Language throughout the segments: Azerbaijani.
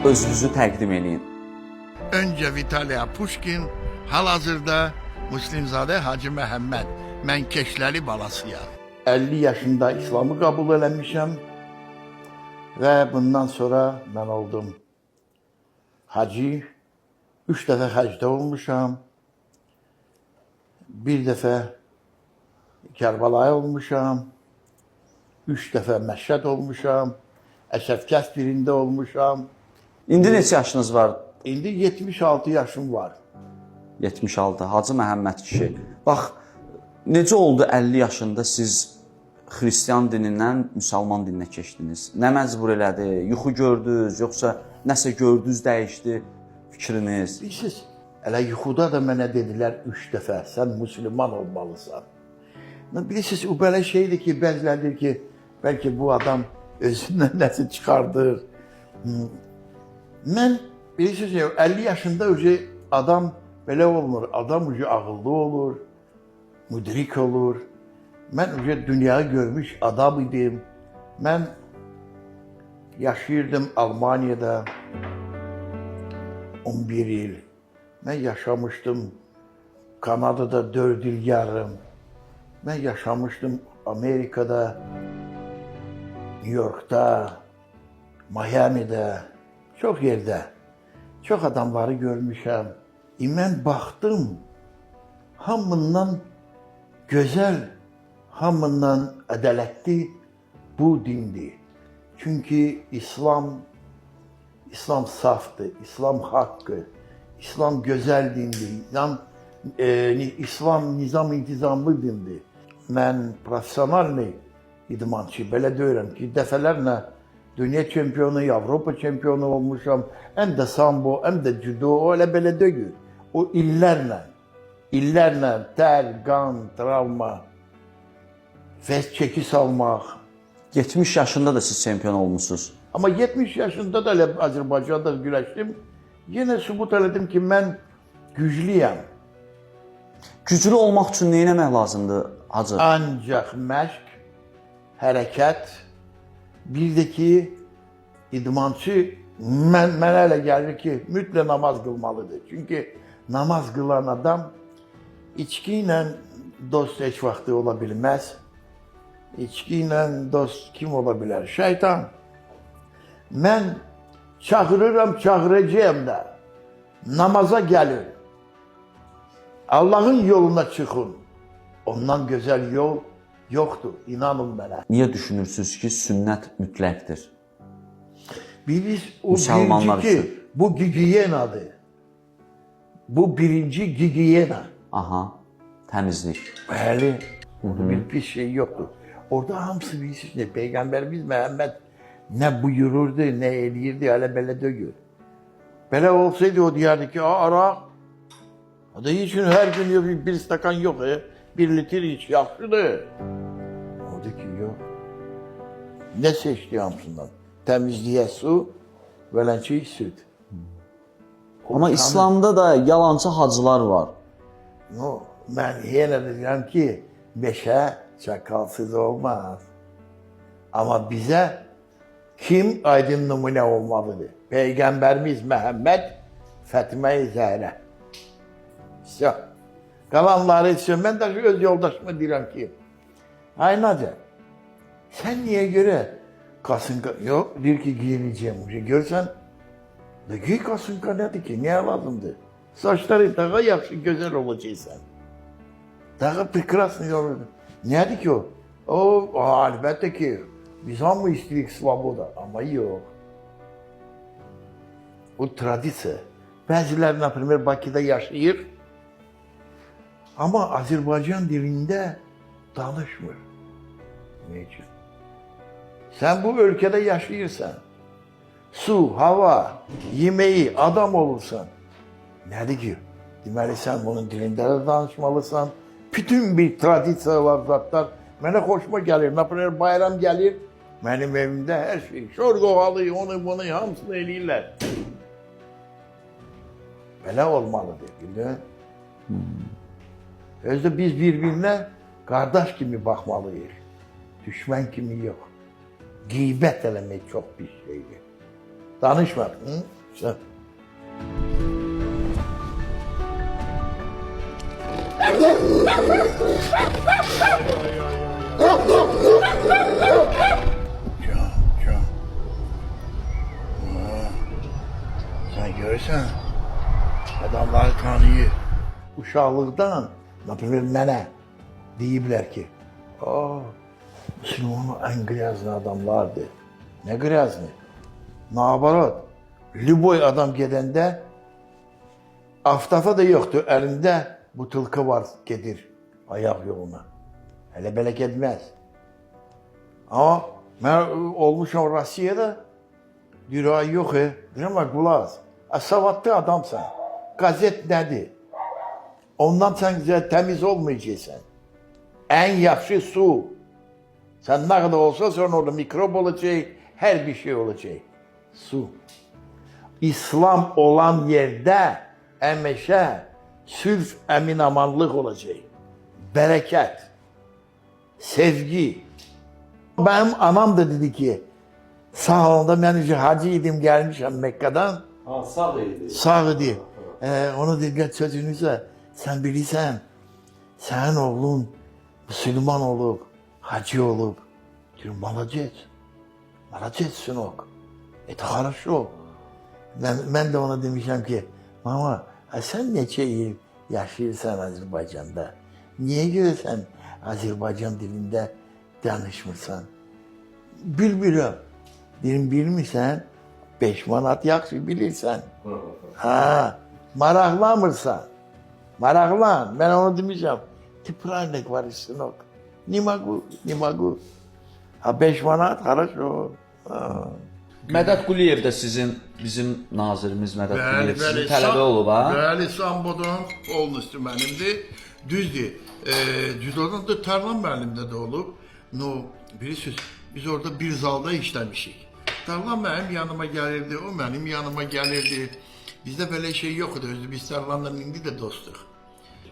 özünüzü təqdim edin. Önce Vitaliya Pushkin, hal-hazırda Müslimzadə Hacı Məhəmməd, Mənkeşləri balasıyam. 50 yaşında İslamı kabul eləmişəm ve bundan sonra ben oldum hacı. 3 dəfə həcdə olmuşam. Bir dəfə Kərbalaya olmuşam. 3 dəfə Məşhəd olmuşam. Əsədkəs birində olmuşam. İndi neçə yaşınız var? İndi 76 yaşım var. 76. Hacı Məhəmməd kişi. Bax, necə oldu 50 yaşında siz Xristian dinindən müsəlman dininə keçdiniz? Nə məcbur elədi? Yuxu gördünüz, yoxsa nəsə gördünüz, dəyişdi fikriniz? Bilirsiniz, elə yuxuda da mənə dedilər 3 dəfə, sən müsəlman olmalısan. Bilirsiniz, o belə şeydir ki, bəzilərdir ki, bəlkə bu adam özündən nəsə çıxardır. Mən, bilirsiniz, 50 yaşında adam belə olmur, adam ağıllı olur, müdrik olur. Mən dünyayı görmüş adam idim. Mən yaşayırdım Almanya'da 11 yıl. Ben yaşamıştım Kanada'da 4 yıl yarım. Ben yaşamıştım Amerika'da, New York'ta, Miami'de, çok yerde. Çok adamları görmüşəm. Mən baxdım, hamından güzel, hamından ədalətli bu dindir. Çünkü İslam saftır, İslam hakkı, İslam güzel dindir, İslam nizam-intizamlı dindir. Mən profesyonel idmançı, belə deyirəm ki, dəfələrlə dünya çempionu, Avropa çempionu olmuşam, hem de sambo, hem de judo, o elə belə deyil. O illərlə ter, qan, travma, vəz çeki salmaq. 70 yaşında da siz çempion olmuşsunuz. Ama 70 yaşında da Azerbaycan'da güreştim. Yine sübut elədim ki, mən güclüyəm. Güclü olmaq üçün nə etmək lazımdır, hacı? Ancaq məşq, hərəkət, bir də ki, idmançı mənə elə gəlir ki, mütləq namaz qılmalıdır. Çünki namaz qılan adam içki ilə dost heç vaxtı ola bilməz. İçki ilə dost kim ola bilər? Şeytan. Mən çağırıram, çağıracağım da. Namaza gəlin. Allah'ın yoluna çıxın. Ondan gözəl yol yoxdur. İnanın mənə. Niyə düşünürsünüz ki, sünnət mütləqdir? Biz o Müsəlmanlar birinci üçün. ki, bu gigiyenadır. Bu birinci gigiyena. Aha, təmizlik. Bəli, orada bir pis şey yoktur. Orada hamısı bilirsiniz, Peygamberimiz Məhəmməd ne buyururdu, ne eləyirdi, hələ belə deyil. Belə olsaydı o diyardı ki, araq. O da için her gün bir stakan yok, bir litre iç, yaxşıdır. O da ki, yok. Ne seçti hamısından? Temizliğe su, vələnçi süt. Ama İslamda da yalancı hacılar var. No, ben yenə də deyirəm ki, meşə çakalsız olmaz. Ama bize kim aydın numune olmalıdır? Peygamberimiz Məhəmməd, Fətmə-i Zəhrə. İşte, qalanları için ben de öz yoldaşıma deyirəm ki, ay Naca, sen niye göre kasınka, yok bir ki giyineceğim, görsen, de giy kasınka nedir ki, niye lazımdır? Saçları daha yaxşı, güzel olacaksan. Daha prekrasın yolunu. Nedir ki o? O, elbette ki, biz hamı istirik svoboda, ama yok. O tradisiya. Bəziləri, например, Bakıda yaşayır, ama Azerbaycan dilinde danışmır. Ne için? Sen bu ülkede yaşayırsan, su, hava, yemeği, adam olursan, nedir ki? Deməli, sen bunun dilinde de danışmalısan. Bütün bir tradisiya var zatlar. Mənə xoşuma gəlir. Naprimер, bayram gəlir, mənim evimdə hər şey, şorqoğalı, onu, bunu, hamısını eləyirlər. Belə olmalıdır, bildin? Özde biz birbirine kardeş kimi bakmalıyız. Düşman kimi yok. Gıybet eləmək çok bir şeydir. Danışma. Hı? Sen. Can. Sen görürsen adamlar tanıyor. Uşaqlıqdan, например, mənə deyiblər ki, Müslümanın ən qrязный adamlardır. Nə qrязный? Nabarat, любой adam gedəndə aftafa da yoxdur, əlində butulka var, gedir ayaq yoluna. Hələ belə getməz. Amma mən olmuşam Rusiyada, deyir, ay yox, deyirəm, qulaq, savadlı adamsan, qazet nədir? Ondan sən təmiz olmayacaqsan. Ən yaxşı su. Sən nə qədər olsa sonra orada mikrob olacaq, hər bir şey olacaq. Su. İslam olan yerdə həmişə sülh, əmin-amanlıq olacaq. Bərəkət, sevgi. Mənim anam da dedi ki, sağlığında mən hacı idim, gəlmişəm Məkkədən. Sağ idi. Sağ idi. Ona diqqət sözünüzə, sən bilirsən, sənin oğlun Müslüman olub, hacı olub. Diyorum, молодец, сынок. Это хорошо. Mən də ona demişəm ki, mama, sən neçə il yaşayırsan Azərbaycanda? Niyə görə sən Azərbaycan dilində danışmırsan? Bilmirəm. Deyim, bilmirsən, 5 manat yaxşı bilirsən. Ha, maraqlanmırsan. Maraqlan. Mən onu demişəm. Ты правильно говоришь, сынок. Не могу. А 5 manat, хорошо. Mədəd Quliyev də bizim nazirimiz Mədəd Quliyev sizin tələbə olub, ha? Bəli, Sambodan olmuşdu mənimdir. Düzdür. Cüdodan da Tərlan müəllimdə də olub. No, bilirsiniz, biz orada bir zalda işləmişik. Tərlan mənim yanıma gəlirdi, o mənim yanıma gəlirdi. Bizdə belə şey yox idi, özü biz Tərlanla indi də dostuq.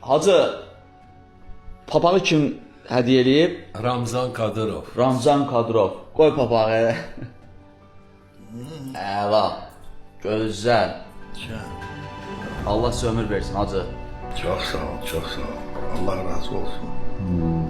Hacı, papağı kim hədiyyə eləyib? Ramzan Kadırov. Ramzan Kadırov. Qoy papağı. Əla, gözəl. Allah sizə ömür versin, hacı. Çox sağ ol, çox sağ ol. Allah razı olsun.